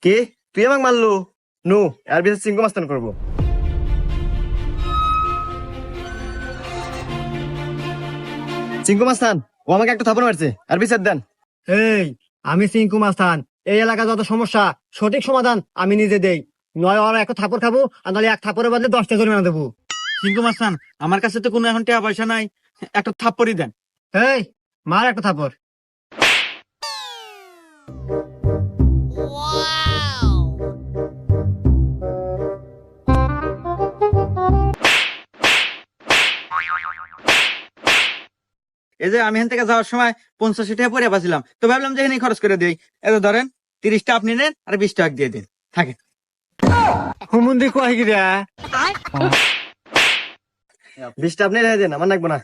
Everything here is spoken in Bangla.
কে তুই আমাকে মারলো? নো, এর বিচার চিঙ্কু মাস্তান করবো। চিঙ্কু মাস্তান, ও আমাকে একটা থাপড় মারছে, আর বিচার দেন। এই, আমি সিংকু মাস্তান। এই এলাকা যত সমস্যা সঠিক সমাধান আমি নিজে দেই। নয় ওরা এক থাপড় খাবো, আর নাহলে এক থাপড়ের বদলে 10টা জরিমানা দেবো। সিংকু মাস্তান, আমার কাছে তো কোনো এখন টাকা পয়সা নাই, একটা থাপ্পড়ই দেন। এই, মার একটা থাপড়। এই যে আমি এখান থেকে যাওয়ার সময় 50 টাকা পরে পাচ্ছিলাম, তো ভাবলাম যে এখানে খরচ করে দিই। এত ধরেন 30টা আপনি নেন আর 20 টাকা দিয়ে দিন, থাকে। হুমুন্দি কয় গিরা? 20টা আপনি রেখে দেন, আমার লাগবো না।